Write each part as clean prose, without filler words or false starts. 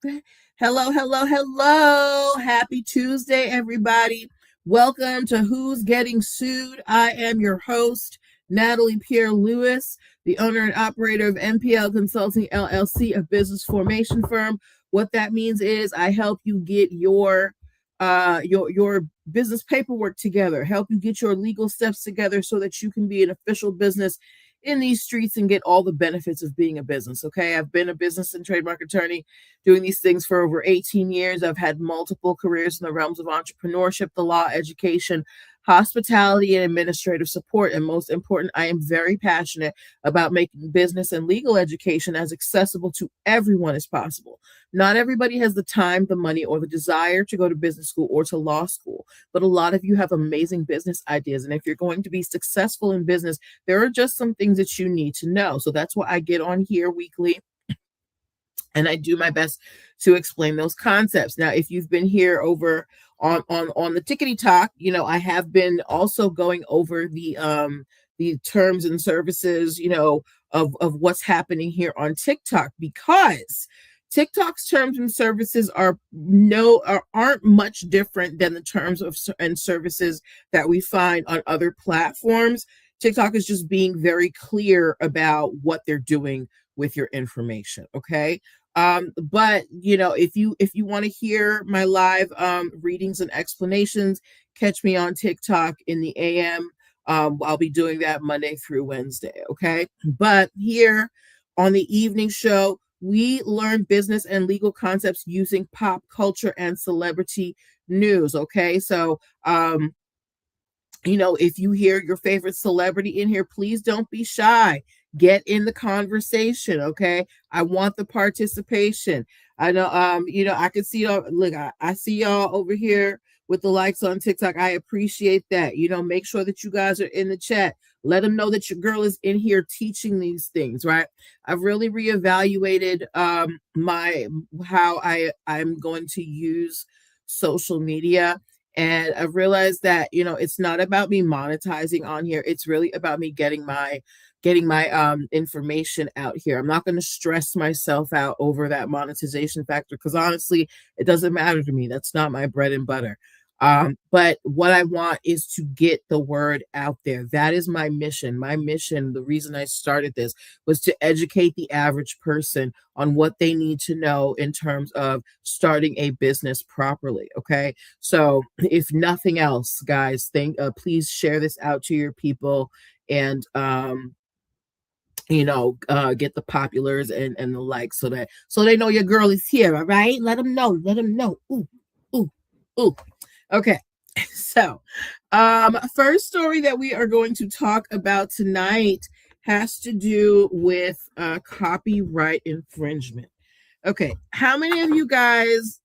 Hello, hello, hello. Happy Tuesday, everybody. Welcome to Who's Getting Sued. I am your host, Natalie Pierre Lewis, the owner and operator of NPL Consulting LLC, a business formation firm. What that means is I help you get your business paperwork together, help you get your legal steps together so that you can be an official business in these streets and get all the benefits of being a business. Okay, I've been a business and trademark attorney doing these things for over 18 years. I've had multiple careers in the realms of entrepreneurship, the law, education, hospitality, and administrative support. And most important, I am very passionate about making business and legal education as accessible to everyone as possible. Not everybody has the time, the money, or the desire to go to business school or to law school, but a lot of you have amazing business ideas. And if you're going to be successful in business, there are just some things that you need to know. So that's why I get on here weekly and I do my best to explain those concepts. Now, if you've been here over on the Tickety Talk, I have been also going over the terms and services, of what's happening here on TikTok, because TikTok's terms and services aren't much different than the terms of and services that we find on other platforms. TikTok is just being very clear about what they're doing with your information. Okay. But if you want to hear my live readings and explanations, catch me on TikTok in the AM. I'll be doing that Monday through Wednesday. Okay. But here on the evening show, we learn business and legal concepts using pop culture and celebrity news. Okay. So if you hear your favorite celebrity in here, please don't be shy. Get in the conversation, okay? I want the participation. I know, I can see y'all. Look, I see y'all over here with the likes on TikTok. I appreciate that. Make sure that you guys are in the chat. Let them know that your girl is in here teaching these things, right? I've really reevaluated I'm going to use social media. And I've realized that, it's not about me monetizing on here. It's really about me getting my information out here. I'm not going to stress myself out over that monetization factor, because honestly, it doesn't matter to me. That's not my bread and butter. But what I want is to get the word out there. That is my mission. My mission, the reason I started this, was to educate the average person on what they need to know in terms of starting a business properly. Okay. So if nothing else, guys, please share this out to your people, and get the populars and the likes, so they know your girl is here. All right, let them know. Ooh, ooh, ooh. Okay. So first story that we are going to talk about tonight has to do with copyright infringement. Okay, how many of you guys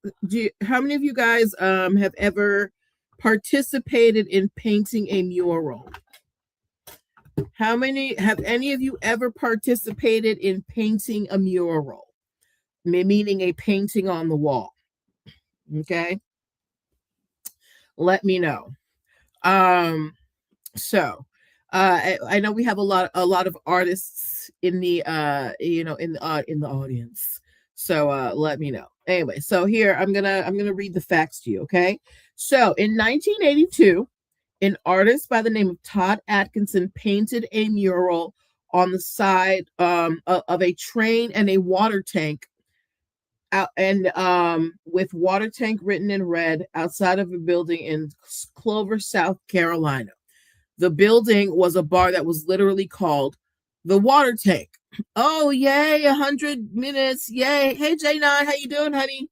have ever participated in painting a mural? Have any of you ever participated in painting a mural, meaning a painting on the wall? Okay, let me know. So I know we have a lot of artists in the in the audience. So let me know. Anyway, so here I'm gonna read the facts to you. Okay, so in 1982. An artist by the name of Todd Atkinson painted a mural on the side of a train and a water tank, with water tank written in red, outside of a building in Clover, South Carolina. The building was a bar that was literally called the Water Tank. Oh, yay, 100 minutes. Yay. Hey, J9, how you doing, honey?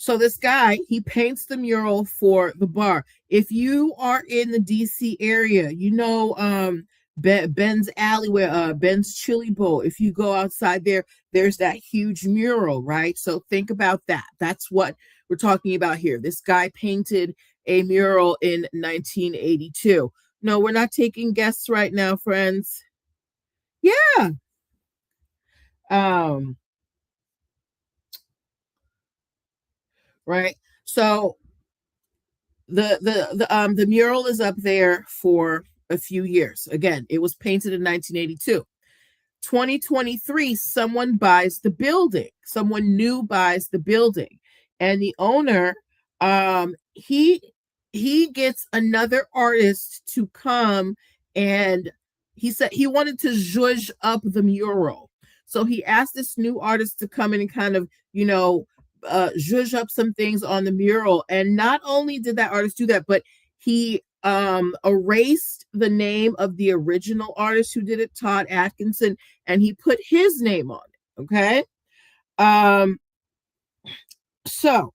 So this guy, he paints the mural for the bar. If you are in the DC area, Ben's Alleyway, Ben's Chili Bowl. If you go outside there, there's that huge mural, right? So think about that. That's what we're talking about here. This guy painted a mural in 1982. No, we're not taking guests right now, friends. Yeah. Right. So the mural is up there for a few years. Again, it was painted in 1982. 2023, someone buys the building. Someone new buys the building, and the owner, he gets another artist to come, and he said he wanted to zhuzh up the mural. So he asked this new artist to come in and kind of, zhuzh up some things on the mural. And not only did that artist do that, but he erased the name of the original artist who did it, Todd Atkinson, and he put his name on it. Okay. So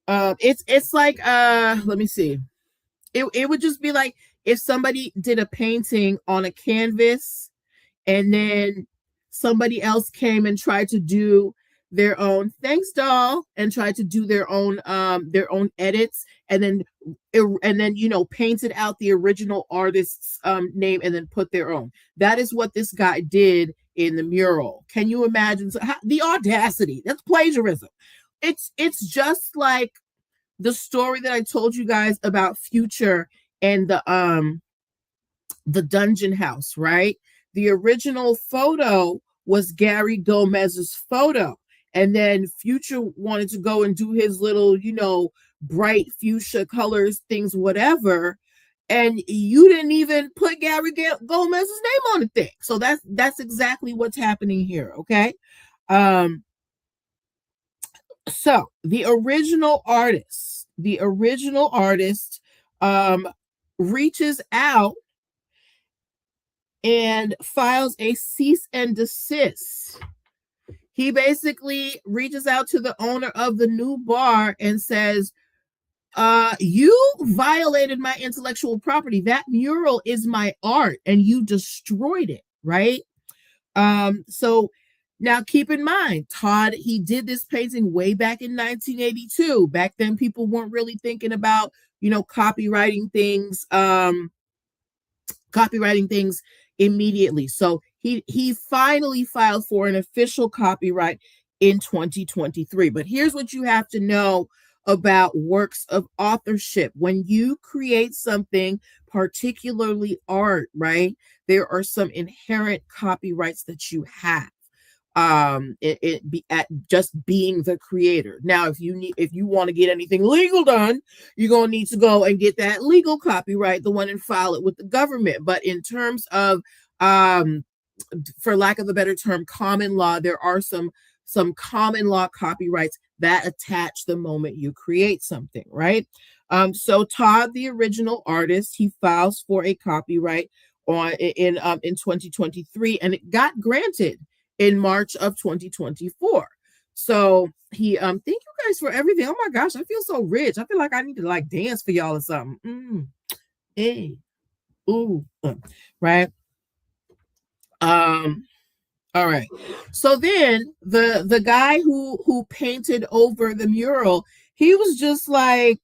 it's like, let me see. It would just be like if somebody did a painting on a canvas and then somebody else came and tried to do their own, thanks doll, and tried to do their own edits, and then painted out the original artist's name and then put their own. That is what this guy did in the mural. Can you imagine the audacity? That's plagiarism. It's just like the story that I told you guys about Future and the dungeon house, right? The original photo was Gary Gomez's photo. And then Future wanted to go and do his little, bright fuchsia colors, things, whatever. And you didn't even put Gary Gomez's name on the thing. So that's exactly what's happening here. Okay. So the original artist reaches out and files a cease and desist. He basically reaches out to the owner of the new bar and says, you violated my intellectual property. That mural is my art and you destroyed it, right? So now keep in mind, Todd, he did this painting way back in 1982. Back then, people weren't really thinking about, copywriting things immediately. So he finally filed for an official copyright in 2023. But here's what you have to know about works of authorship. When you create something, particularly art, right, there are some inherent copyrights that you have. It be at just being the creator. Now, if you want to get anything legal done, you're gonna need to go and get that legal copyright, the one, and file it with the government. But in terms of, for lack of a better term, common law, there are some common law copyrights that attach the moment you create something, right? So Todd, the original artist, he files for a copyright in 2023, and it got granted in March of 2024. So he thank you guys for everything. Oh my gosh, I feel so rich. I feel like I need to like dance for y'all or something. Hey, ooh, right. All right. So then the guy who painted over the mural, he was just like,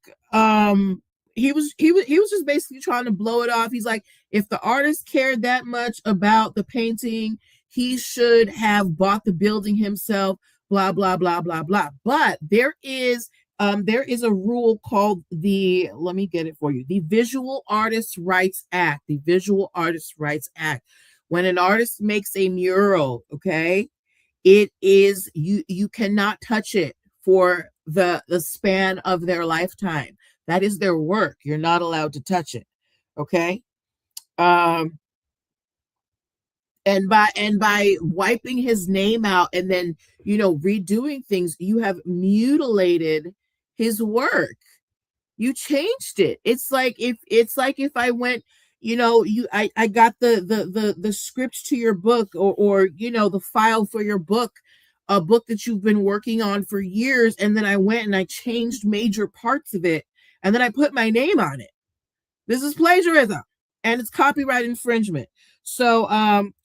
he was just basically trying to blow it off. He's like, if the artist cared that much about the painting, he should have bought the building himself, blah, blah, blah, blah, blah. But there is a rule called let me get it for you, the Visual Artists' Rights Act. The Visual Artists' Rights Act. When an artist makes a mural, okay, it is, you cannot touch it for the span of their lifetime. That is their work. You're not allowed to touch it. Okay. And by wiping his name out and then, redoing things, you have mutilated his work. You changed it. It's like if I went, I got the script to your book, or the file for your book, a book that you've been working on for years, and then I went and I changed major parts of it, and then I put my name on it. This is plagiarism, and it's copyright infringement. So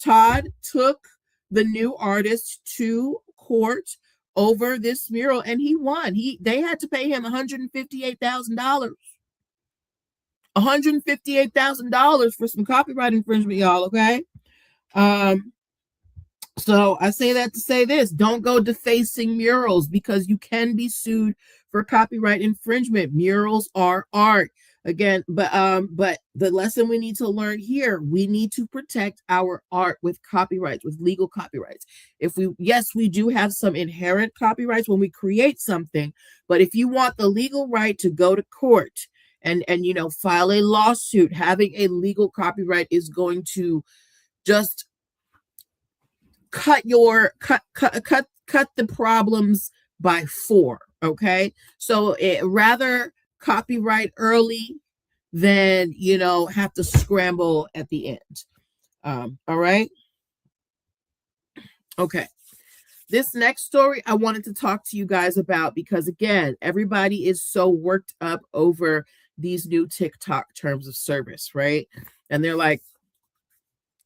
Todd took the new artist to court over this mural, and he won. They had to pay him $158,000. $158,000 for some copyright infringement, y'all. Okay. So I say that to say this: don't go defacing murals, because you can be sued for copyright infringement. Murals are art. again, but the lesson we need to learn here, we need to protect our art with copyrights, with legal copyrights. If we, yes, we do have some inherent copyrights when we create something, but if you want the legal right to go to court and file a lawsuit, having a legal copyright is going to just cut the problems by 4. Okay, so rather copyright early than have to scramble at the end. All right. Okay, this next story I wanted to talk to you guys about because, again, everybody is so worked up over these new TikTok terms of service, right? And they're like,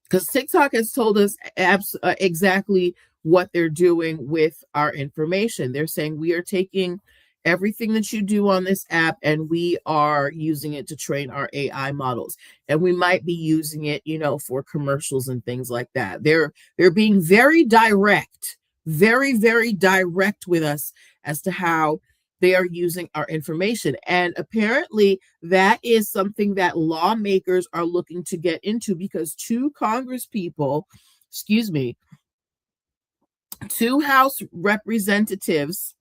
because TikTok has told us exactly what they're doing with our information. They're saying we are taking everything that you do on this app and we are using it to train our AI models. And we might be using it, for commercials and things like that. They're being very direct, very, very direct with us as to how they are using our information. And apparently that is something that lawmakers are looking to get into because 2 Congress people, excuse me, 2 House representatives,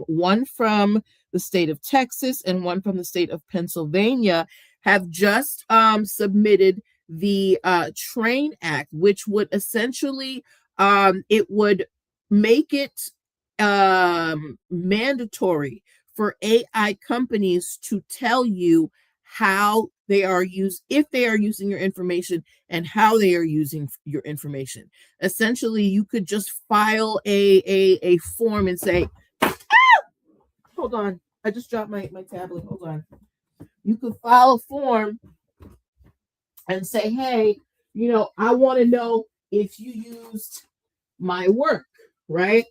one from the state of Texas and one from the state of Pennsylvania, have just submitted the Train Act, which would essentially it would make it mandatory for AI companies to tell you how they are if they are using your information and how they are using your information. Essentially, you could just file a form and say, ah! Hold on, I just dropped my tablet. Hold on. You could file a form and say, hey, I want to know if you used my work, right?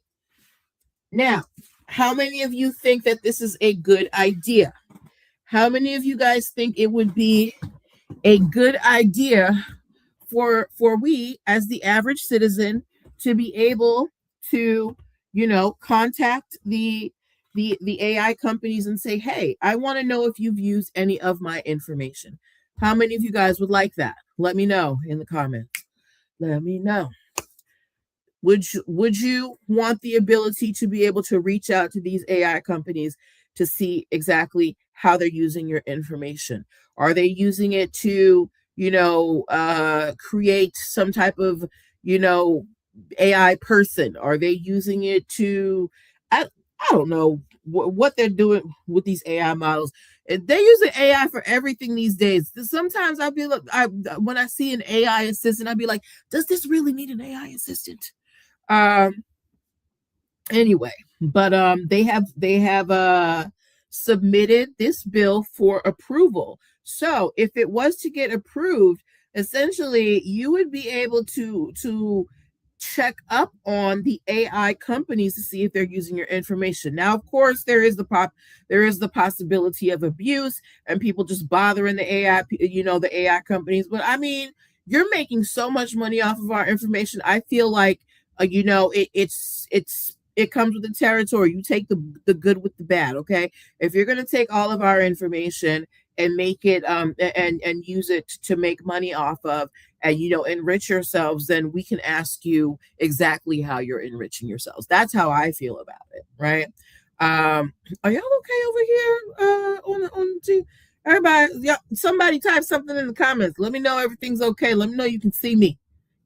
Now, how many of you think that this is a good idea? How many of you guys think it would be a good idea for we as the average citizen to be able to, contact the AI companies and say, hey, I want to know if you've used any of my information? How many of you guys would like that? Let me know in the comments. Let me know. Would you want the ability to be able to reach out to these AI companies to see exactly how they're using your information? Are they using it to, create some type of, AI person? Are they using it to, I don't know what they're doing with these AI models. They're using AI for everything these days. Sometimes I'll be like, when I see an AI assistant, I'll be like, does this really need an AI assistant? Anyway, but they have submitted this bill for approval. So if it was to get approved, essentially you would be able to check up on the AI companies to see if they're using your information. Now, of course, there is the possibility of abuse and people just bothering the AI, the AI companies. But I mean, you're making so much money off of our information. I feel like it comes with the territory. You take the good with the bad. Okay, if you're going to take all of our information and make it and use it to make money off of and enrich yourselves, then we can ask you exactly how you're enriching yourselves. That's how I feel about it, right? Are y'all okay over here on the team? Everybody, yeah, somebody type something in the comments. Let me know everything's okay. Let me know you can see me.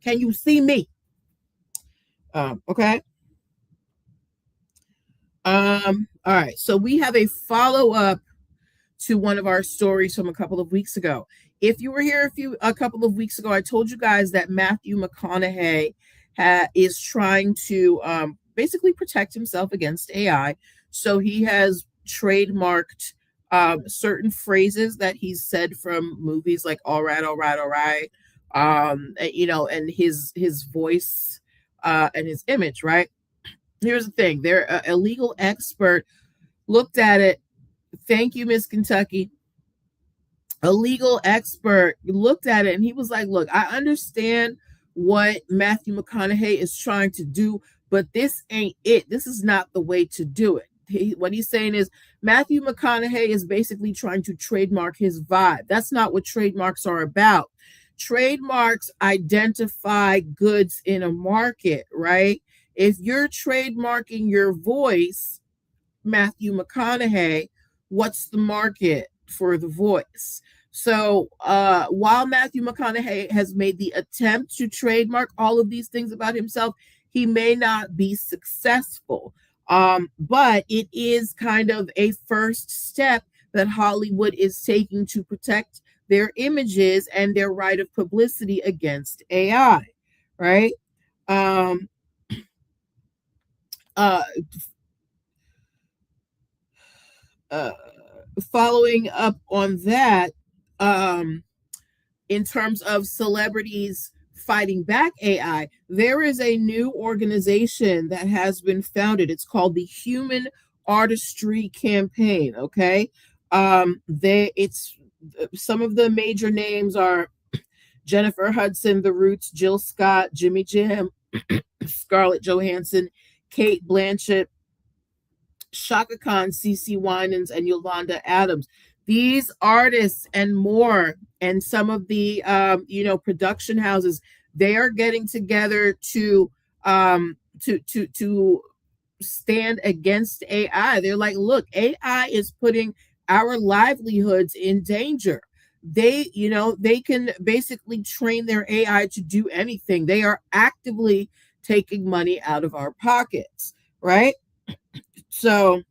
Can you see me? Okay. All right. So we have a follow-up to one of our stories from a couple of weeks ago. If you were here a couple of weeks ago, I told you guys that Matthew McConaughey is trying to basically protect himself against AI. So he has trademarked certain phrases that he's said from movies like "All right, all right, all right," and his voice and his image. Right. Here's the thing: a legal expert looked at it. Thank you, Miss Kentucky. A legal expert looked at it and he was like, look, I understand what Matthew McConaughey is trying to do, but this ain't it. This is not the way to do it. what he's saying is Matthew McConaughey is basically trying to trademark his vibe. That's not what trademarks are about. Trademarks identify goods in a market, right? If you're trademarking your voice, Matthew McConaughey, what's the market for the voice? So while Matthew McConaughey has made the attempt to trademark all of these things about himself, he may not be successful. But it is kind of a first step that Hollywood is taking to protect their images and their right of publicity against AI, right? Um, uh, uh, Following up on that, um, in terms of celebrities fighting back AI, there is a new organization that has been founded. It's called the Human Artistry Campaign. Okay, they it's some of the major names are Jennifer Hudson, The Roots, Jill Scott, Jimmy Jam, Scarlett Johansson, Kate Blanchett, Shaka Khan, CeCe Winans, and Yolanda Adams. These artists and more, and some of the production houses, they are getting together to stand against AI. They're like, look, AI is putting our livelihoods in danger. They can basically train their AI to do anything. They are actively taking money out of our pockets, right? So,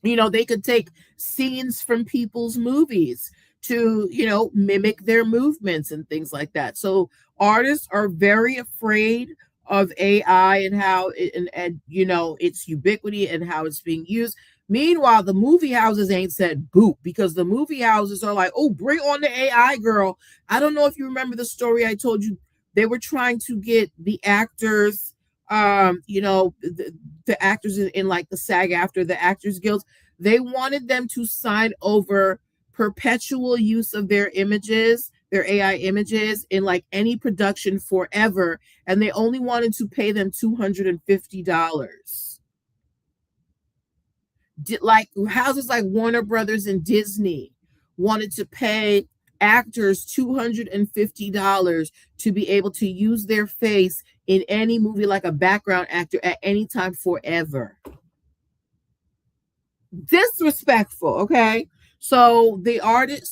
they could take scenes from people's movies to, mimic their movements and things like that. So artists are very afraid of AI and how and its ubiquity and how it's being used. Meanwhile, the movie houses ain't said boop, because the movie houses are like, oh, bring on the AI, girl. I don't know if you remember the story I told you. They were trying to get the actors, the actors in like the SAG-AFTRA, the Actors Guild, they wanted them to sign over perpetual use of their images, their AI images, in like any production forever, and they only wanted to pay them $250. Like houses like Warner Brothers and Disney wanted to pay actors $250 to be able to use their face in any movie, like a background actor, at any time forever. Disrespectful. Okay, so the artists,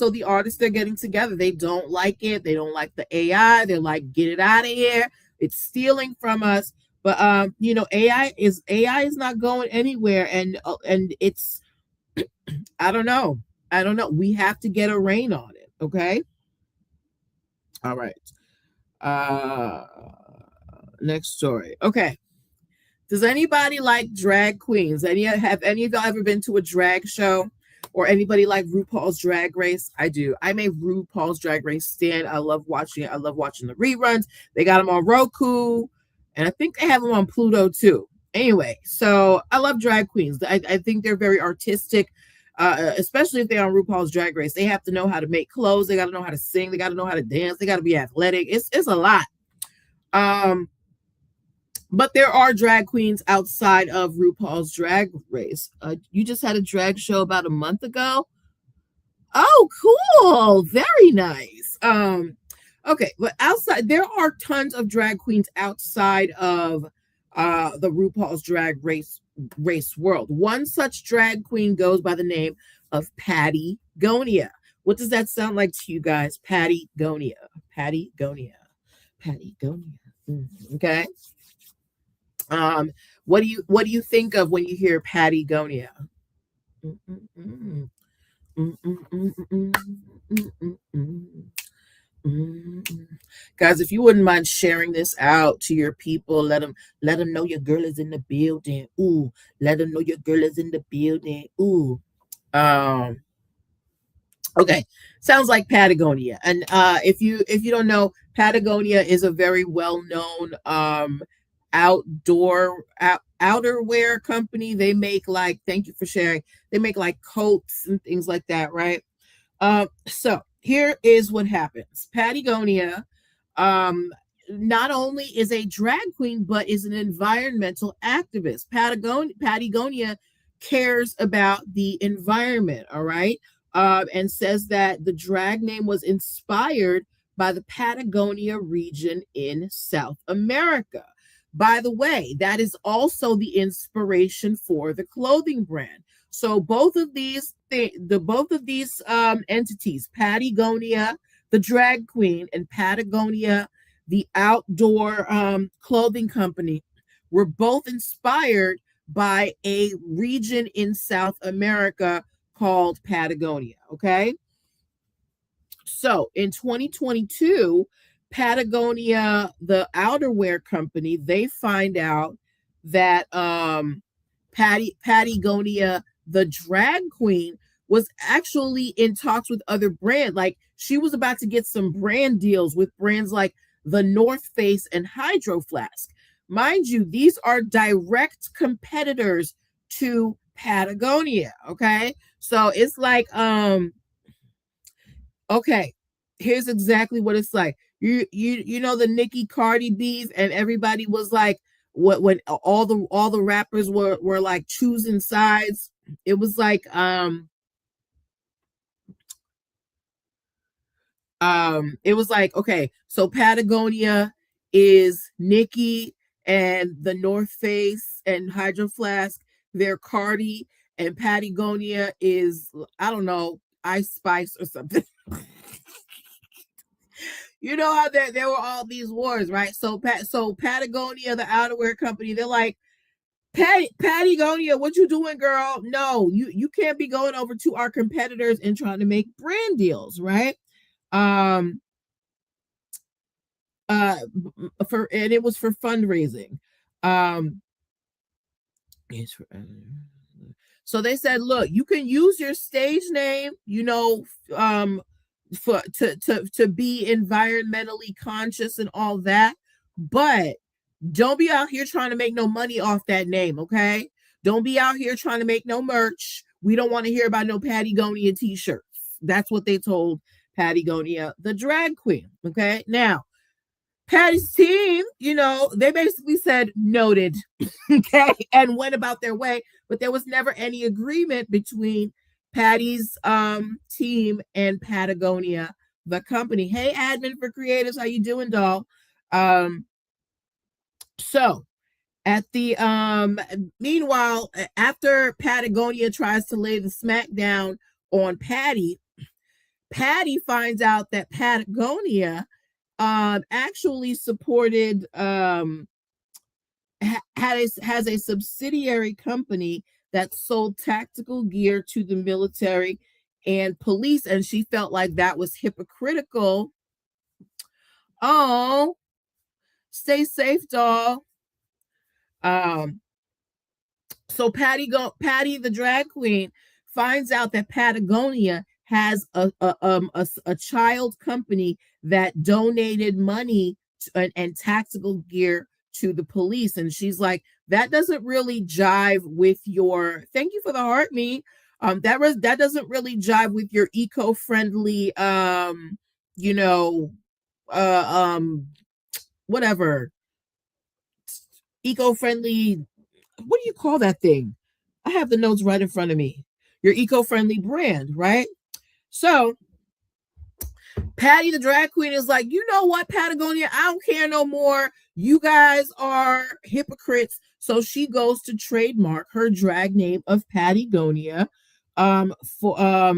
they're getting together. They don't like it. They don't like the AI. They're like, get it out of here. It's stealing from us. But AI is not going anywhere, and it's I don't know. We have to get a rein on it. Okay. All right. Next story. Okay. Does anybody like drag queens? Have any of y'all ever been to a drag show? Or anybody like RuPaul's Drag Race? I do. I'm a RuPaul's Drag Race stan. I love watching it. I love watching the reruns. They got them on Roku, and I think they have them on Pluto too. Anyway, so I love drag queens. I think they're very artistic, especially if they're on RuPaul's Drag Race. They have to know how to make clothes. They got to know how to sing. They got to know how to dance. They got to be athletic. It's a lot. But there are drag queens outside of RuPaul's Drag Race. You just had a drag show about a month ago. Oh, cool. Very nice. Okay, but outside, there are tons of drag queens outside of the RuPaul's Drag Race world. One such drag queen goes by the name of Patty Gonia. What does that sound like to you guys? Patty Gonia. Patty Gonia. Patty Gonia. Okay. What do you think of when you hear Patty Gonia? Guys, if you wouldn't mind sharing this out to your people, let them know your girl is in the building. Ooh, let them know your girl is in the building. Ooh. Okay, sounds like Patagonia. And if you don't know, Patagonia is a very well-known outerwear company. They make, like, thank you for sharing, they make like coats and things like that, right? So here is what happens. Patagonia not only is a drag queen, but is an environmental activist. Patagonia cares about the environment, all right? And says that the drag name was inspired by the Patagonia region in South America. By the way, that is also the inspiration for the clothing brand. So both of these entities, Patagonia, the drag queen, and Patagonia, the outdoor clothing company, were both inspired by a region in South America called Patagonia. Okay. So in 2022, Patagonia, the outerwear company, they find out that Patagonia, the drag queen, was actually in talks with other brands. Like she was about to get some brand deals with brands like the North Face and Hydro Flask. Mind you, these are direct competitors to Patagonia. Okay. So it's like, okay, here's exactly what it's like. You know the Nicki Cardi beef, and everybody was like, what when all the rappers were like choosing sides. It was like it was like, okay, so Patagonia is Nicki, and the North Face and Hydro Flask, they're Cardi, and Patagonia is, I don't know, Ice Spice or something. You know how there were all these wars, right? So Patagonia, the outerwear company, they're like, Patagonia, what you doing, girl? No, you can't be going over to our competitors and trying to make brand deals, right? Um for, and it was for fundraising. Um it's for, so they said, look, you can use your stage name, for to be environmentally conscious and all that, but don't be out here trying to make no money off that name, okay? Don't be out here trying to make no merch. We don't want to hear about no Patagonia t-shirts. That's what they told Patagonia, the drag queen, okay? Now, Patty's team, they basically said noted, okay, and went about their way, but there was never any agreement between Patty's team and Patagonia, the company. Hey, admin for creatives, how you doing, doll? So at the meanwhile, after Patagonia tries to lay the smackdown on Patty finds out that Patagonia actually supported has a subsidiary company that sold tactical gear to the military and police, and she felt like that was hypocritical. Oh, stay safe, doll. So Patty the drag queen finds out that Patagonia has a child company that donated money and tactical gear to the police, and she's like, that doesn't really jive with your, thank you for the heart, me, that doesn't really jive with your eco-friendly you know whatever, eco-friendly, what do you call that thing? I have the notes right in front of me. Your eco-friendly brand, right? So Patty the drag queen is like, you know what, Patagonia, I don't care no more. You guys are hypocrites. So she goes to trademark her drag name of Patagonia. For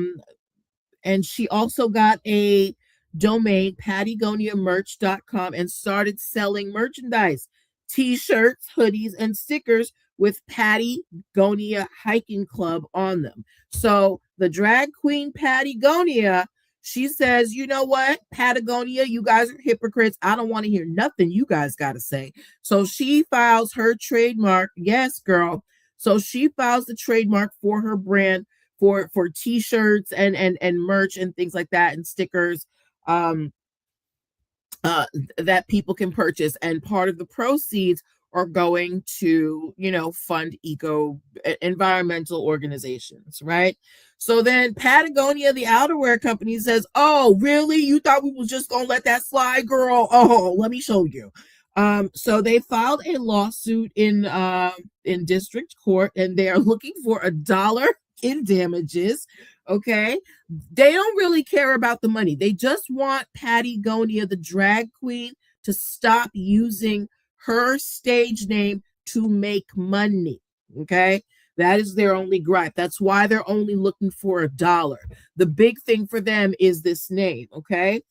and she also got a domain, patagoniamerch.com, and started selling merchandise, t-shirts, hoodies, and stickers with Patagonia Hiking Club on them. So the drag queen Patagonia, she says, you know what, Patagonia, you guys are hypocrites. I don't want to hear nothing you guys got to say. So she files her trademark. Yes, girl. So she files the trademark for her brand for t-shirts and merch and things like that, and stickers that people can purchase. And part of the proceeds are going to, fund environmental organizations, right? So then Patagonia, the outerwear company, says, "Oh, really? You thought we was just gonna let that slide, girl? Oh, let me show you." So they filed a lawsuit in district court, and they are looking for $1 in damages. Okay, they don't really care about the money. They just want Patagonia, the drag queen, to stop using her stage name to make money. Okay, that is their only gripe. That's why they're only looking for $1. The big thing for them is this name. Okay.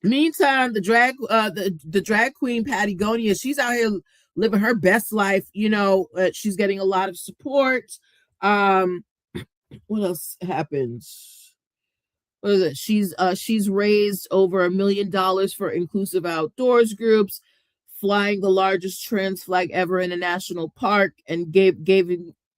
Meantime, the drag queen Patagonia, she's out here living her best life. She's getting a lot of support. What else happens? What is it? She's raised over $1 million for inclusive outdoors groups, flying the largest trans flag ever in a national park, and gave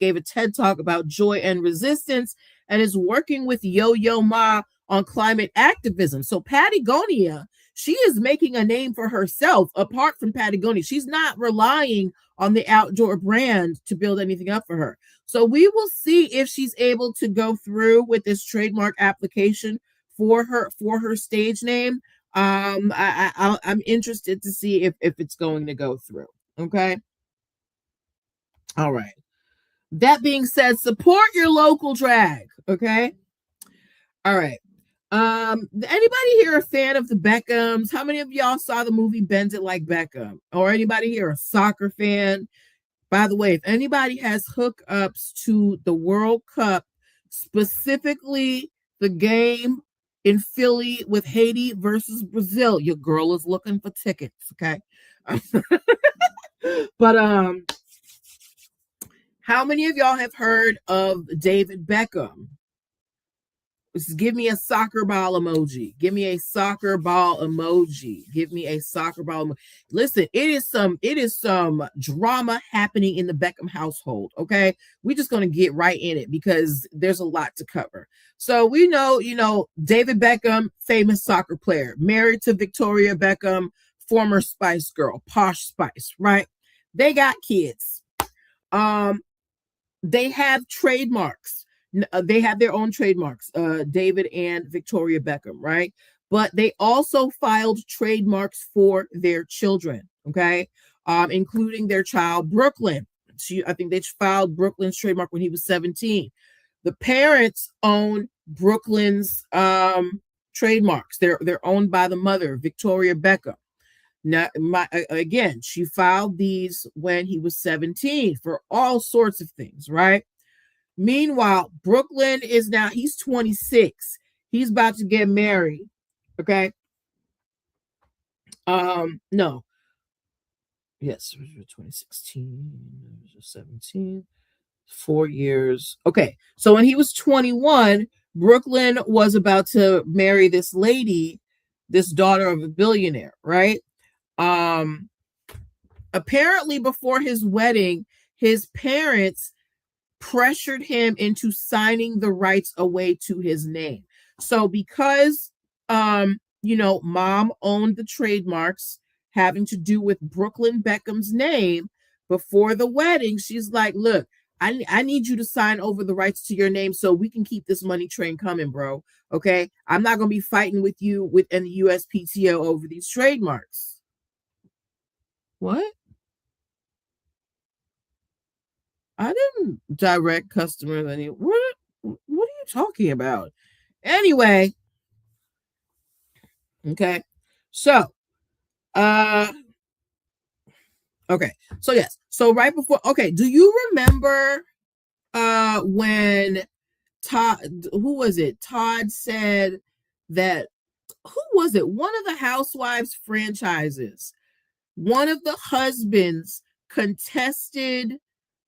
a TED talk about joy and resistance, and is working with Yo-Yo Ma on climate activism. So Patagonia, she is making a name for herself apart from Patagonia. She's not relying on the outdoor brand to build anything up for her. So we will see if she's able to go through with this trademark application for her stage name. I'm interested to see if it's going to go through. Okay. All right. That being said, support your local drag. Okay. All right. Anybody here a fan of the Beckhams? How many of y'all saw the movie Bend It Like Beckham? Or anybody here a soccer fan? By the way, if anybody has hookups to the World Cup, specifically the game in Philly with Haiti versus Brazil, your girl is looking for tickets, okay? But how many of y'all have heard of David Beckham? Give me a soccer ball emoji. Give me a soccer ball emoji. Give me a soccer ball. Listen, it is some drama happening in the Beckham household. Okay, we're just gonna get right in it because there's a lot to cover. So we know, David Beckham, famous soccer player, married to Victoria Beckham, former Spice Girl, Posh Spice, right? They got kids. They have trademarks. They have their own trademarks, David and Victoria Beckham, right? But they also filed trademarks for their children, okay? Including their child, Brooklyn. I think they filed Brooklyn's trademark when he was 17. The parents own Brooklyn's trademarks. They're owned by the mother, Victoria Beckham. Now, again, she filed these when he was 17 for all sorts of things, right? Meanwhile, Brooklyn he's 26. He's about to get married. Okay. No. Yes, 2016, 17, 4 years. Okay. So when he was 21, Brooklyn was about to marry this lady, this daughter of a billionaire, right? Apparently before his wedding, his parents pressured him into signing the rights away to his name. So because mom owned the trademarks having to do with Brooklyn Beckham's name, before the wedding, she's like, "Look, I need you to sign over the rights to your name so we can keep this money train coming, bro. Okay? I'm not gonna be fighting with you within the USPTO over these trademarks." What? I didn't direct customers any. What are you talking about? Anyway, okay. So, okay. So yes. So right before, okay, do you remember when Todd, who was it? Todd said that, who was it? One of the Housewives franchises, one of the husbands contested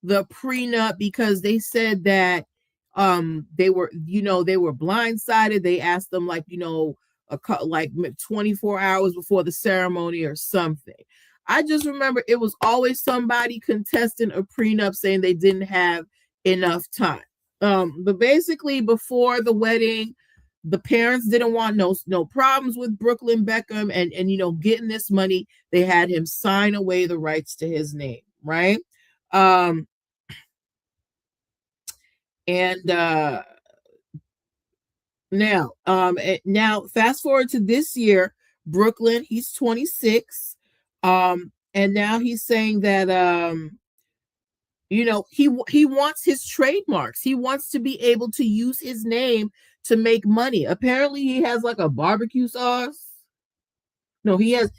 the prenup because they said that they were blindsided. They asked them like 24 hours before the ceremony or something. I just remember it was always somebody contesting a prenup saying they didn't have enough time. But basically before the wedding, The parents didn't want no problems with Brooklyn Beckham and getting this money. They had him sign away the rights to his name, right? Um and now fast forward to this year, Brooklyn, he's 26. And now he's saying that he wants his trademarks. He wants to be able to use his name to make money. Apparently he has like a barbecue sauce. No, he has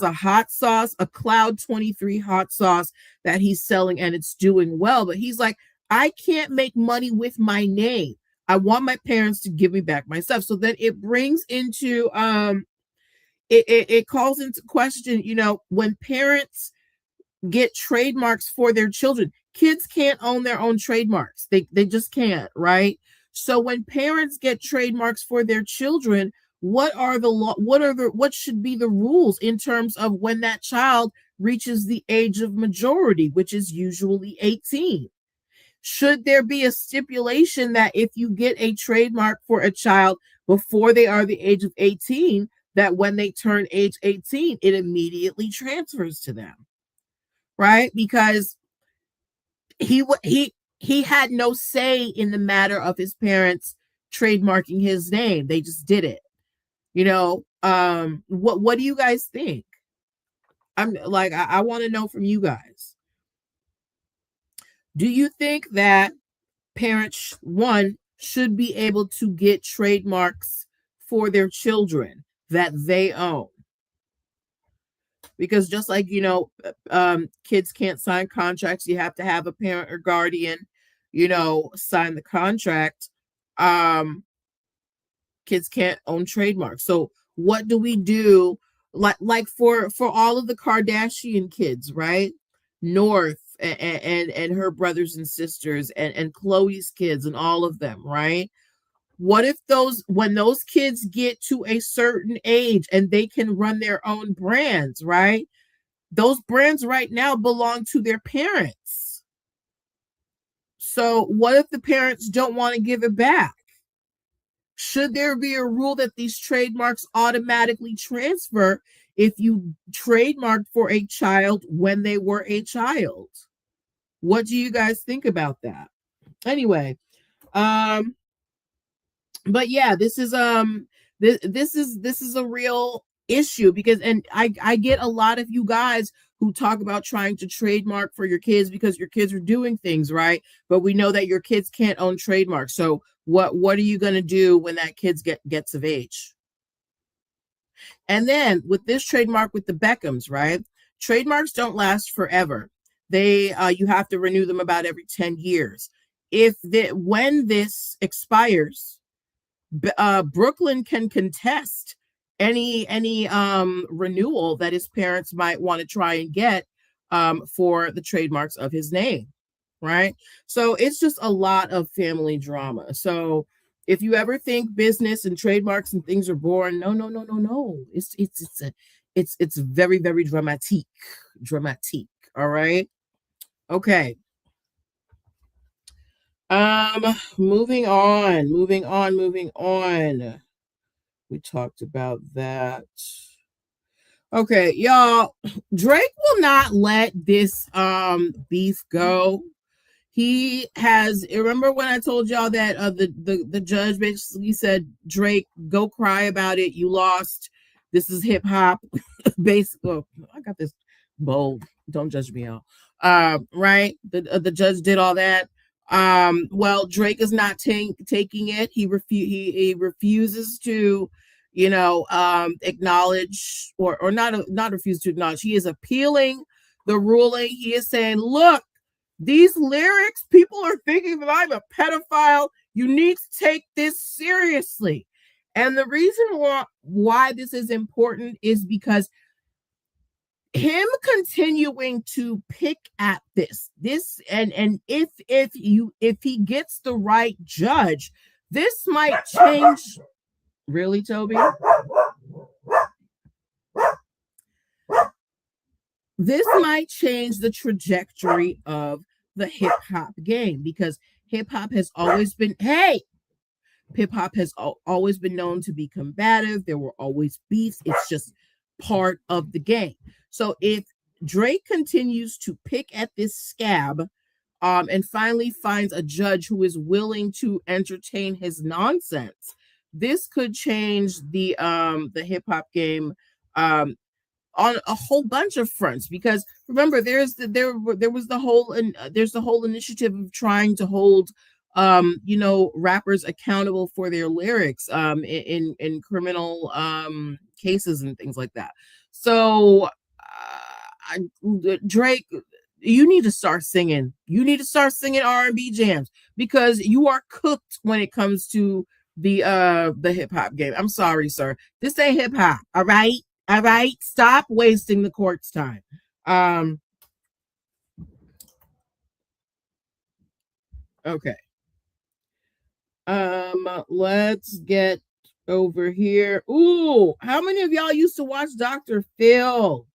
a hot sauce, a Cloud 23 hot sauce that he's selling, and it's doing well. But he's like, I can't make money with my name. I want my parents to give me back my stuff. So then it brings into it calls into question, when parents get trademarks for their children. Kids can't own their own trademarks. They just can't, right? So when parents get trademarks for their children, what should be the rules in terms of when that child reaches the age of majority, which is usually 18? Should there be a stipulation that if you get a trademark for a child before they are the age of 18, that when they turn age 18, it immediately transfers to them? Right? Because he had no say in the matter of his parents trademarking his name. They just did it. What do you guys think? I want to know from you guys. Do you think that parents, one, should be able to get trademarks for their children that they own? Because just like, kids can't sign contracts, you have to have a parent or guardian, sign the contract. Kids can't own trademarks. So what do we do? Like for all of the Kardashian kids, right? North and her brothers and sisters and Chloe's kids and all of them, right? What if when those kids get to a certain age and they can run their own brands, right? Those brands right now belong to their parents. So what if the parents don't want to give it back? Should there be a rule that these trademarks automatically transfer if you trademarked for a child when they were a child? What do you guys think about that? Anyway, but yeah, this is this is a real issue because I get a lot of you guys who talk about trying to trademark for your kids because your kids are doing things right, but we know that your kids can't own trademarks. So what are you going to do when that kid gets of age? And then with this trademark with the Beckhams, right? Trademarks don't last forever. They you have to renew them about every 10 years. When this expires, Brooklyn can contest any renewal that his parents might want to try and get for the trademarks of his name, right? So it's just a lot of family drama. So if you ever think business and trademarks and things are boring, no. It's very, very dramatic. All right. Okay. Moving on. We talked about that. Okay, y'all. Drake will not let this beef go. He has. Remember when I told y'all that the judge basically said, Drake, go cry about it. You lost. This is hip hop. Basically, oh, I got this bold. Don't judge me, y'all. Right? The judge did all that. Well, Drake is not taking it. He refuses to, acknowledge or not refuse to acknowledge. He is appealing the ruling. He is saying, look, these lyrics, people are thinking that I'm a pedophile. You need to take this seriously. And the reason why this is important is because him continuing to pick at this and if he gets the right judge, this might change. Really, Toby? This might change the trajectory of the hip hop game because hip hop has always been, hey, Hip hop has always been known to be combative. There were always beefs. It's just part of the game. So if Drake continues to pick at this scab, and finally finds a judge who is willing to entertain his nonsense, this could change the hip hop game um, on a whole bunch of fronts. Because remember, there was the whole, and there's the whole initiative of trying to hold rappers accountable for their lyrics in criminal cases and things like that. So Drake, you need to start singing. You need to start singing R&B jams, because you are cooked when it comes to the hip hop game. I'm sorry, sir. This ain't hip hop. All right. All right. Stop wasting the court's time. Okay. Let's get over here. Ooh, how many of y'all used to watch Dr. Phil?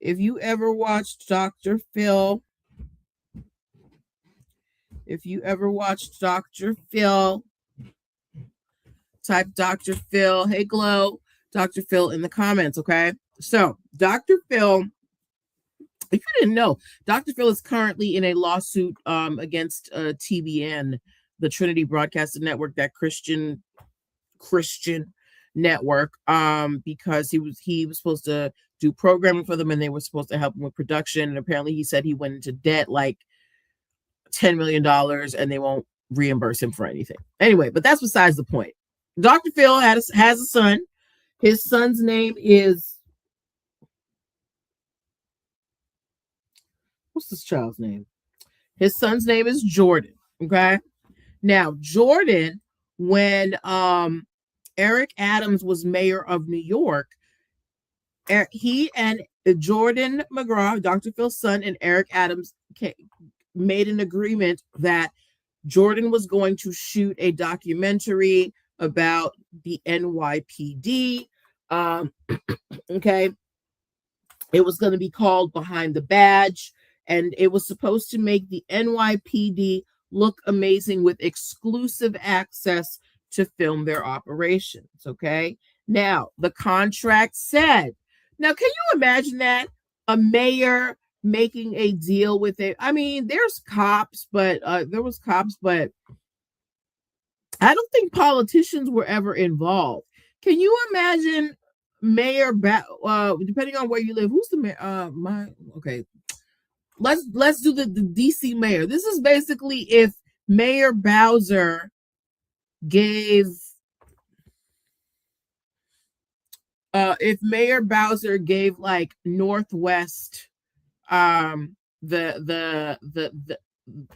If you ever watched Dr. Phil, type Dr. Phil. Hey, Glow, Dr. Phil in the comments, okay? So, Dr. Phil, if you didn't know, Dr. Phil is currently in a lawsuit against TBN, the Trinity Broadcasting Network, that Christian network, because he was supposed to do programming for them, and they were supposed to help him with production. And apparently he said he went into debt like $10 million, and they won't reimburse him for anything. Anyway, but that's besides the point. Dr. Phil has a son. His son's name is, what's this child's name? His son's name is Jordan. Okay. Now, Jordan, when Eric Adams was mayor of New York, he and Jordan McGraw, Dr. Phil's son, and Eric Adams made an agreement that Jordan was going to shoot a documentary about the NYPD. Okay. It was going to be called Behind the Badge, and it was supposed to make the NYPD look amazing with exclusive access to film their operations. Okay. Now, the contract said, now, can you imagine that? A mayor making a deal with it. I mean, there's cops, but there was cops, but I don't think politicians were ever involved. Can you imagine Mayor depending on where you live, who's the mayor? Okay. Let's do the DC mayor. This is basically if Mayor Bowser gave like Northwest the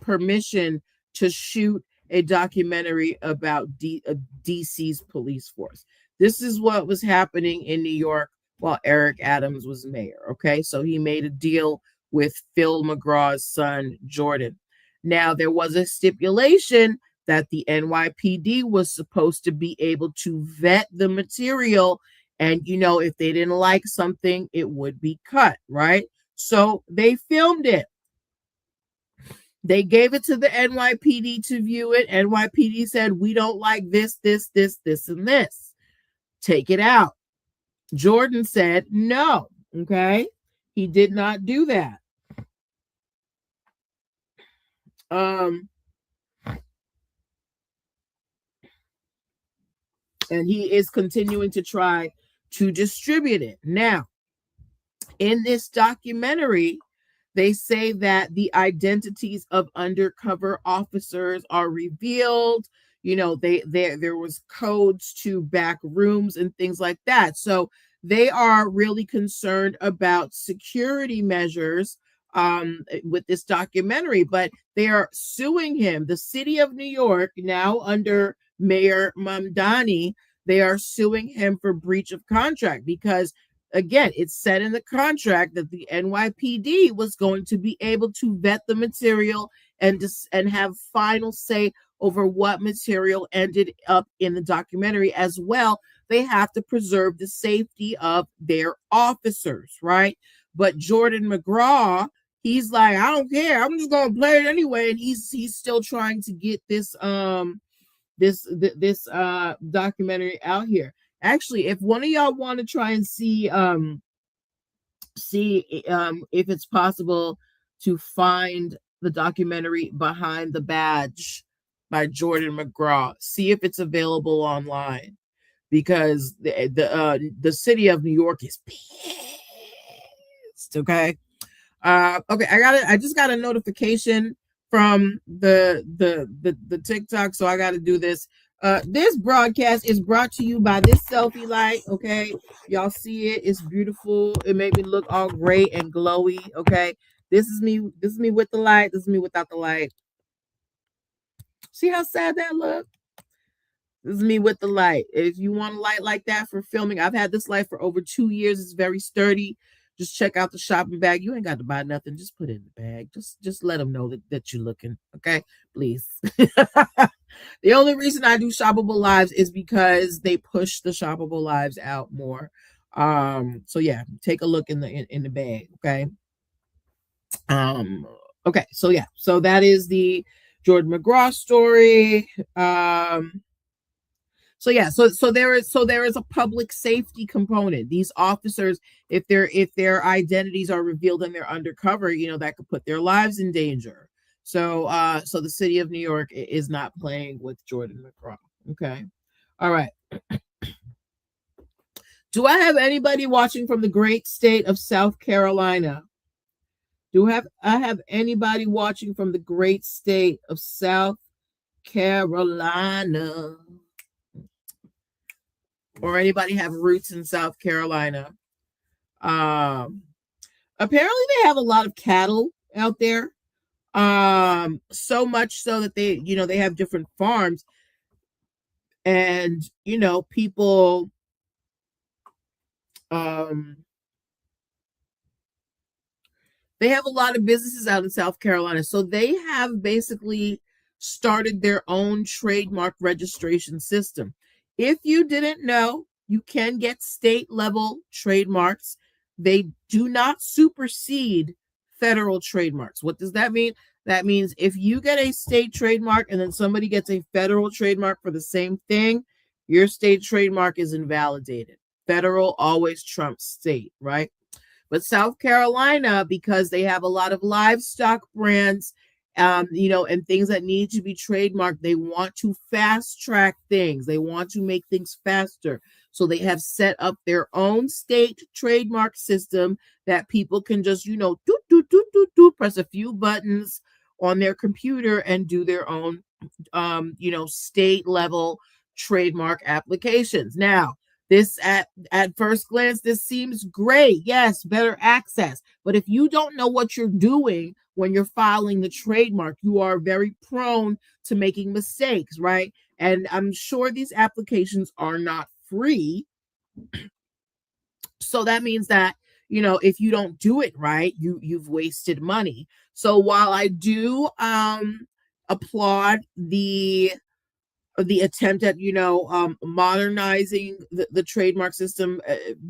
permission to shoot a documentary about DC's police force. This is what was happening in New York while Eric Adams was mayor. Okay, so he made a deal with Phil McGraw's son, Jordan. Now, there was a stipulation that the NYPD was supposed to be able to vet the material. And, if they didn't like something, it would be cut, right? So they filmed it. They gave it to the NYPD to view it. NYPD said, we don't like this, this, and this. Take it out. Jordan said no. Okay. He did not do that. And he is continuing to try to distribute it. Now, in this documentary, they say that the identities of undercover officers are revealed. There was codes to back rooms and things like that. So they are really concerned about security measures with this documentary, but they are suing him. The city of New York, now under Mayor Mamdani, they are suing him for breach of contract because, again, it's said in the contract that the NYPD was going to be able to vet the material and have final say over what material ended up in the documentary. As well, they have to preserve the safety of their officers, right? But Jordan McGraw, he's like, I don't care. I'm just going to play it anyway. And he's still trying to get this this documentary out here. Actually, if one of y'all want to try and see if it's possible to find the documentary Behind the Badge by Jordan McGraw, see if it's available online, because the city of New York is pissed. Okay. Okay, I just got a notification from the TikTok, so I gotta do this. This broadcast is brought to you by this selfie light. Okay, y'all see it? It's beautiful. It made me look all great and glowy. Okay, this is me. This is me with the light. This is me without the light. See how sad that look? This is me with the light. If you want a light like that for filming, I've had this light for over 2 years. It's very sturdy. Just check out the shopping bag. You ain't got to buy nothing. Just put it in the bag. Just let them know that you're looking. Okay, please. The only reason I do shoppable lives is because they push the shoppable lives out more. So yeah, take a look in the bag. Okay. Okay. So yeah. So that is the Jordan McGraw story. So yeah, so there is a public safety component. These officers, if their identities are revealed and they're undercover, that could put their lives in danger. So so the city of New York is not playing with Jordan McGraw. Okay. All right. Do I have anybody watching from the great state of South Carolina? I have anybody watching from the great state of South Carolina? Or anybody have roots in South Carolina? Apparently they have a lot of cattle out there. So much so that they have different farms, and people they have a lot of businesses out in South Carolina. So they have basically started their own trademark registration system. If you didn't know, you can get state level trademarks. They do not supersede federal trademarks. What does that mean? That means if you get a state trademark and then somebody gets a federal trademark for the same thing, your state trademark is invalidated. Federal always trumps state, right? But South Carolina, because they have a lot of livestock brands, and things that need to be trademarked, they want to fast track things. They want to make things faster. So they have set up their own state trademark system that people can just, press a few buttons on their computer and do their own, state level trademark applications. Now, this at first glance, this seems great. Yes, better access. But if you don't know what you're doing when you're filing the trademark, you are very prone to making mistakes, right? And I'm sure these applications are not free. So that means that, if you don't do it right, you've wasted money. So while I do applaud the attempt at modernizing the trademark system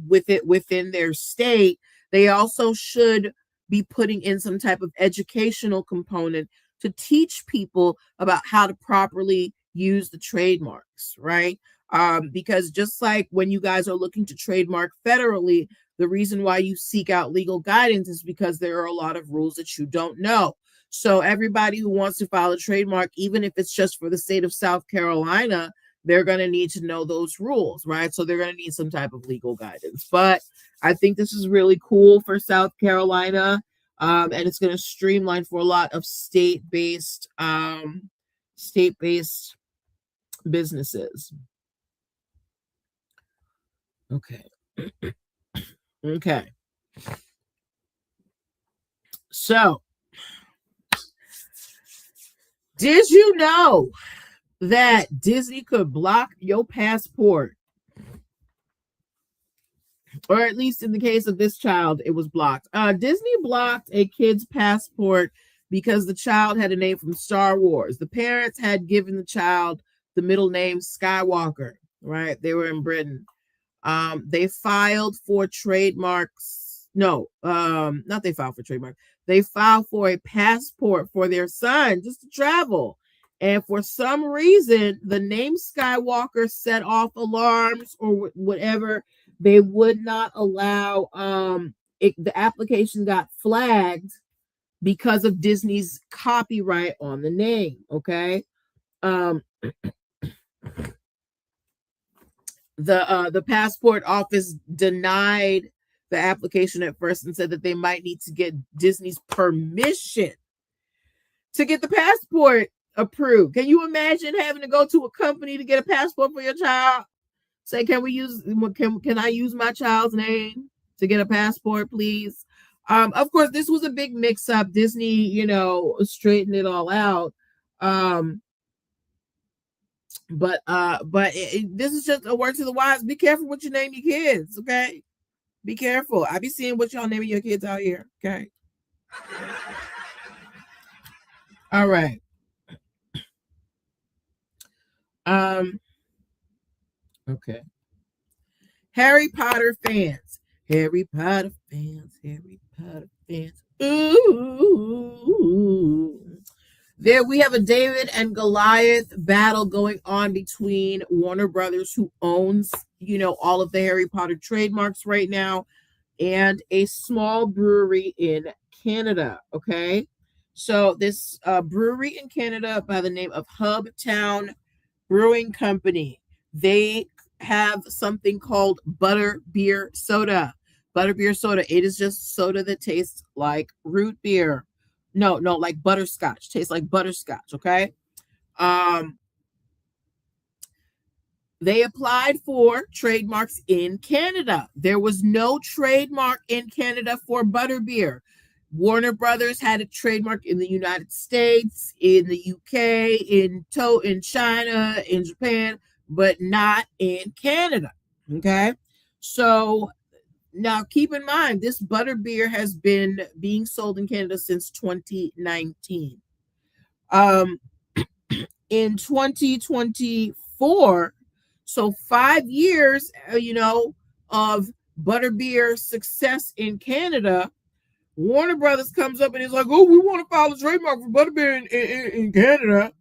within their state, they also should be putting in some type of educational component to teach people about how to properly use the trademarks, right? Because just like when you guys are looking to trademark federally, the reason why you seek out legal guidance is because there are a lot of rules that you don't know. So everybody who wants to file a trademark, even if it's just for the state of South Carolina, they're going to need to know those rules, right? So they're going to need some type of legal guidance. But I think this is really cool for South Carolina, and it's going to streamline for a lot of state-based businesses. Okay. Okay. So, did you know that Disney could block your passport? Or at least in the case of this child, it was blocked. Disney blocked a kid's passport because the child had a name from Star Wars. The parents had given the child the middle name Skywalker, right? They were in Britain. They filed for trademarks. No, not they filed for trademark. They filed for a passport for their son just to travel. And for some reason, the name Skywalker set off alarms or whatever. They would not allow the application got flagged because of Disney's copyright on the name. Okay. Um, the passport office denied the application at first and said that they might need to get Disney's permission to get the passport approved. Can you imagine having to go to a company to get a passport for your child? Say, can I use my child's name to get a passport, please? Of course, this was a big mix-up. Disney, straightened it all out. But this is just a word to the wise. Be careful what you name your kids, okay? Be careful. I be seeing what y'all naming your kids out here, okay? All right. Okay. Harry Potter fans. Harry Potter fans. Harry Potter fans. Ooh. There we have a David and Goliath battle going on between Warner Brothers, who owns, all of the Harry Potter trademarks right now, and a small brewery in Canada. Okay. So this brewery in Canada by the name of Hubtown Brewing Company, they have something called butterbeer soda. Butterbeer soda. It is just soda that tastes like root beer. No, like butterscotch. Tastes like butterscotch, okay? They applied for trademarks in Canada. There was no trademark in Canada for butterbeer. Warner Brothers had a trademark in the United States, in the UK, in China, in Japan, but not in Canada. Okay? So now keep in mind, this butterbeer has been being sold in Canada since 2019. In 2024, so 5 years, of butterbeer success in Canada, Warner Brothers comes up and is like, "Oh, we want to file a trademark for butterbeer in Canada."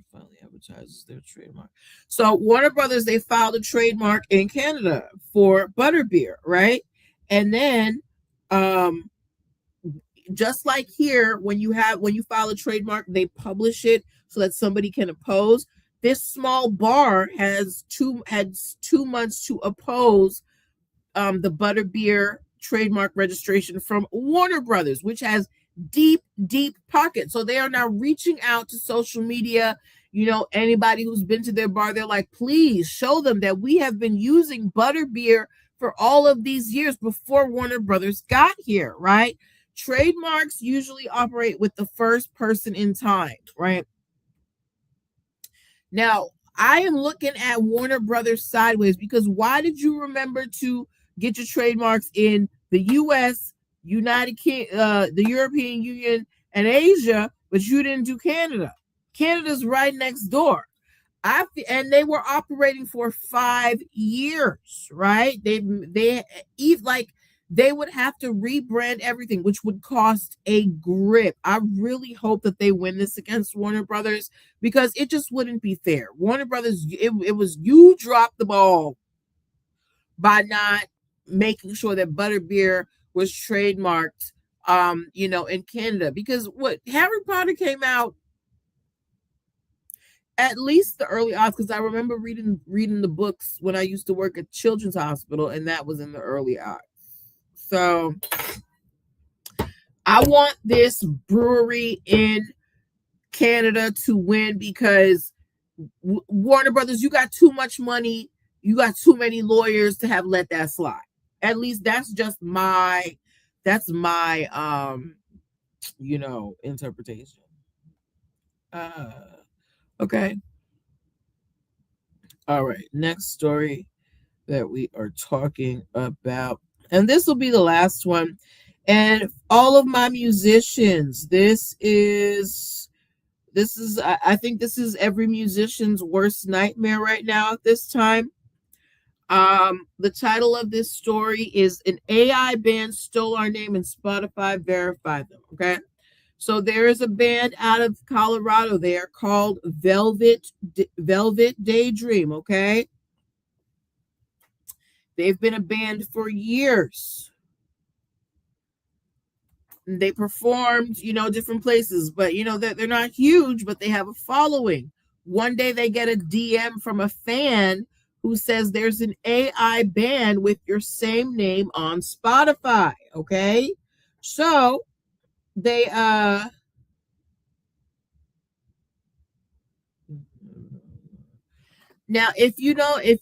Finally advertises their trademark. So Warner Brothers, they filed a trademark in Canada for butterbeer, right? And then, just like here, when you file a trademark, they publish it so that somebody can oppose. This small bar had 2 months to oppose the butterbeer trademark registration from Warner Brothers, which has deep pockets. So they are now reaching out to social media. Anybody who's been to their bar, they're like, please show them that we have been using butterbeer for all of these years before Warner Brothers got here, right? Trademarks usually operate with the first person in time, right? Now, I am looking at Warner Brothers sideways because why did you remember to get your trademarks in the U.S., the European Union, and Asia, but you didn't do Canada? Canada's right next door. And they were operating for 5 years, right? They would have to rebrand everything, which would cost a grip. I really hope that they win this against Warner Brothers because it just wouldn't be fair. Warner Brothers, it was you dropped the ball by not making sure that butterbeer was trademarked, in Canada. Because Harry Potter came out at least the early odds, because I remember reading the books when I used to work at Children's Hospital, and that was in the early odds. So I want this brewery in Canada to win because Warner Brothers, you got too much money. You got too many lawyers to have let that slide. At least that's just my interpretation. Okay. All right. Next story that we are talking about, and this will be the last one. And all of my musicians, this is I think this is every musician's worst nightmare right now at this time. The title of this story is An AI Band Stole Our Name and Spotify Verified Them. Okay. So there is a band out of Colorado there called Velvet Daydream. Okay. They've been a band for years. They performed, different places, but they're not huge, but they have a following. One day they get a DM from a fan who says there's an AI band with your same name on Spotify. Okay. So they now, if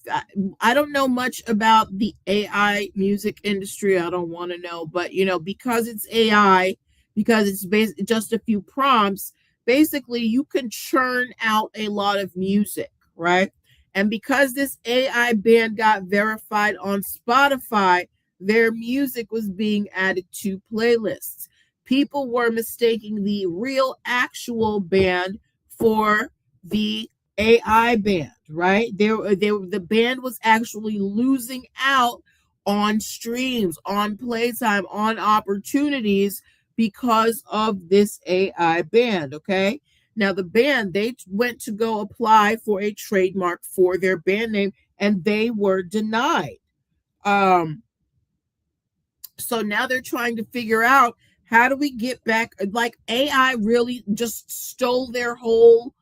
I don't know much about the AI music industry, I don't want to know, but because it's AI, because it's just a few prompts, basically you can churn out a lot of music, right? And because this AI band got verified on Spotify, their music was being added to playlists. People were mistaking the real actual band for the AI band, right? The band was actually losing out on streams, on playtime, on opportunities because of this AI band. Okay. Now the band, they went to go apply for a trademark for their band name and they were denied. Um, so now they're trying to figure out, how do we get back, like AI really just stole their whole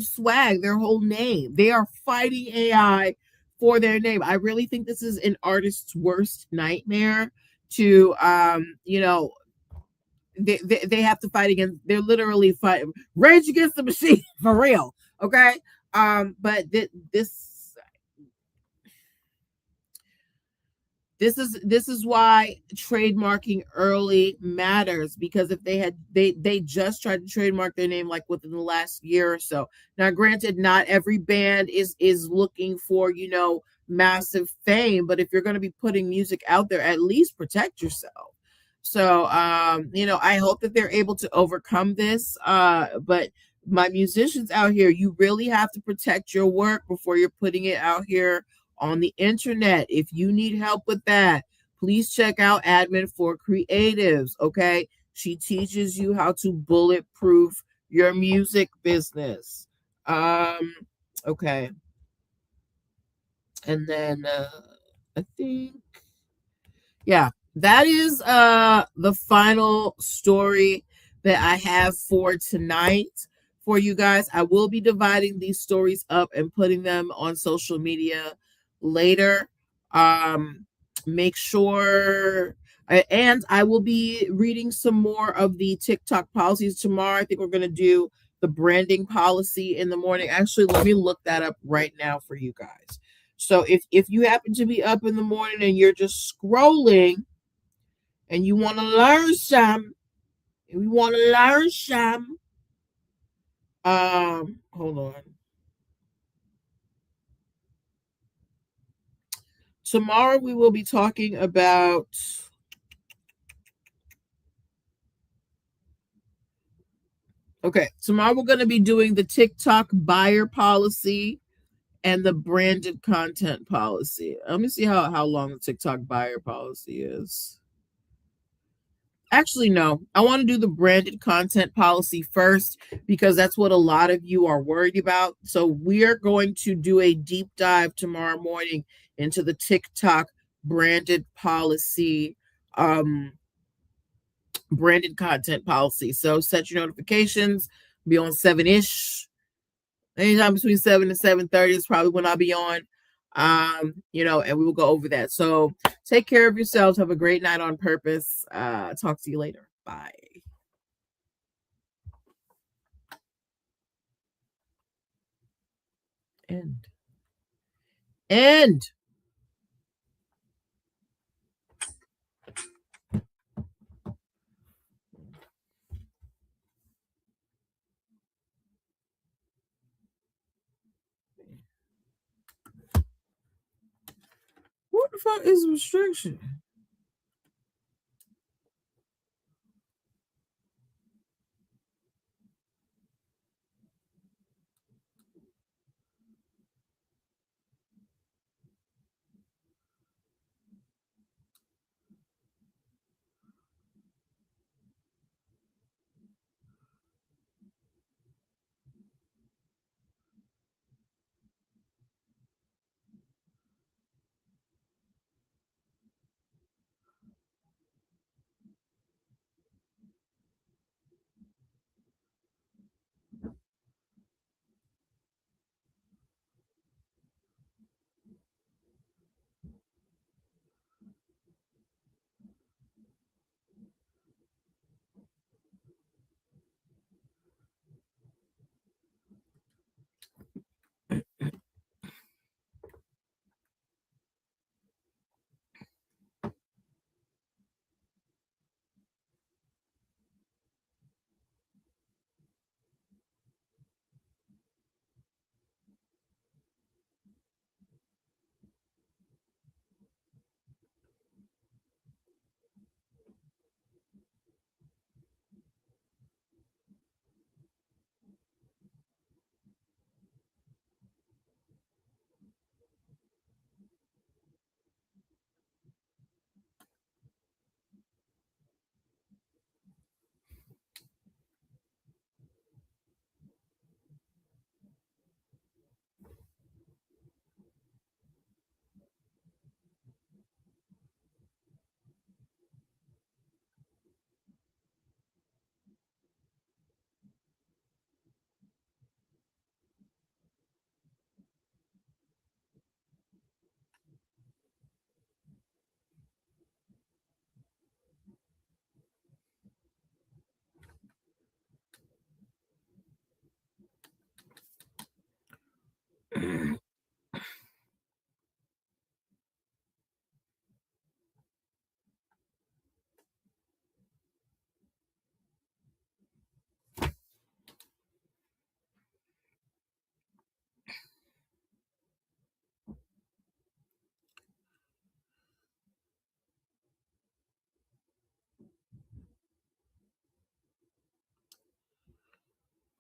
swag, their whole name. They are fighting AI for their name. I really think this is an artist's worst nightmare to they have to fight against, they're literally fighting rage against the machine for real. Okay. But this is why trademarking early matters, because if they just tried to trademark their name like within the last year or so. Now granted, not every band is looking for massive fame, but if you're going to be putting music out there, at least protect yourself. So I hope that they're able to overcome this, but my musicians out here, you really have to protect your work before you're putting it out here on the internet. If you need help with that, please check out Admin for Creatives. Okay. She teaches you how to bulletproof your music business. Okay. And then I think, yeah, that is the final story that I have for tonight for you guys. I will be dividing these stories up and putting them on social media later. um Make sure, and I will be reading some more of the TikTok policies tomorrow. I think we're going to do the branding policy in the morning. Actually, let me look that up right now for you guys. So if you happen to be up in the morning and you're just scrolling and you want to learn some, hold on. Tomorrow we will be talking about, okay, tomorrow we're going to be doing the TikTok buyer policy and the branded content policy. Let me see how long the TikTok buyer policy is. Actually, no. I want to do the branded content policy first because that's what a lot of you are worried about. So we're going to do a deep dive tomorrow morning into the TikTok branded policy, um, branded content policy. So set your notifications. Be on 7-ish. Anytime between 7 and 7:30 is probably when I'll be on. And we will go over that. So take care of yourselves. Have a great night on purpose. Talk to you later. Bye. End. End. What the fuck is restriction?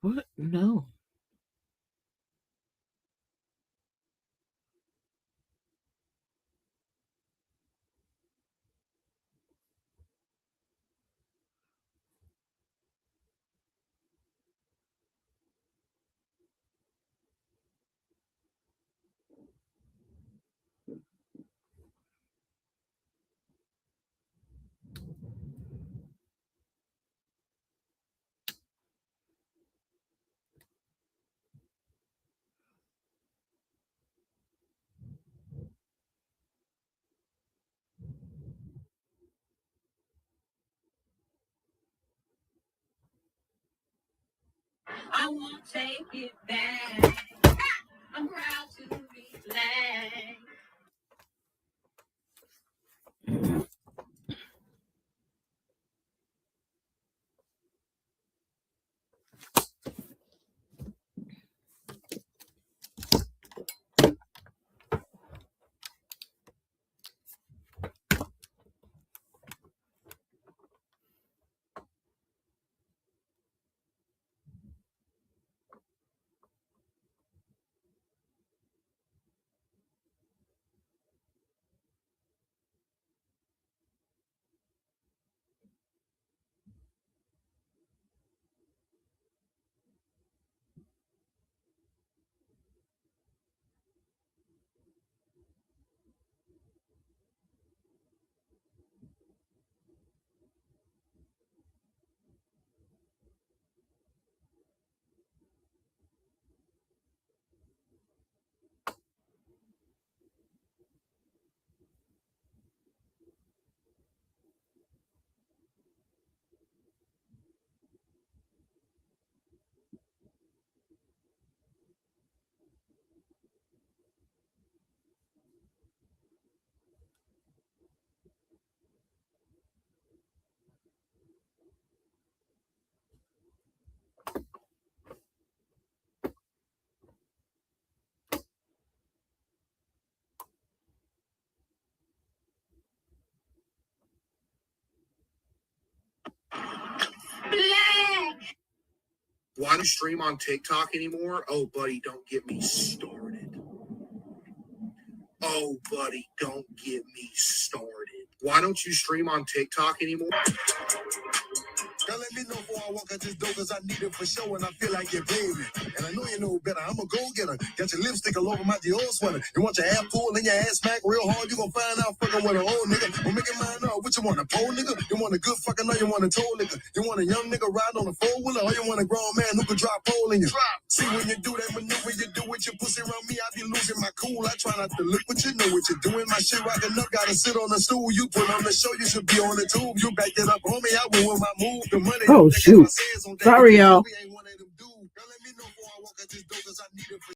What? No. I won't take it back. I'm proud to be black. Black. Why don't you stream on TikTok anymore? Oh, buddy, don't get me started. Oh, buddy, don't get me started. Why don't you stream on TikTok anymore? Girl, let me know before I walk out this door, cause I need it for sure, and I feel like you're baby. And I know you know better, I'm a go-getter. Got your lipstick all over my Dior sweater. You want your ass pulled and your ass smack real hard, you gon' find out fucking with an old nigga. I'm making mine up. What you want, a pole nigga? You want a good fucking or you want a toll nigga? You want a young nigga ride on a four-wheeler, or you want a grown man who can drop pole in you? See, when you do that maneuver, you do with your pussy around me, I be losing my cool. I try not to look, but you know what you're doing. My shit rocking up, gotta sit on the stool. You put on the show, you should be on the tube. You back it up, homie, I win with my move. The money. Oh, shoot. Sorry, y'all.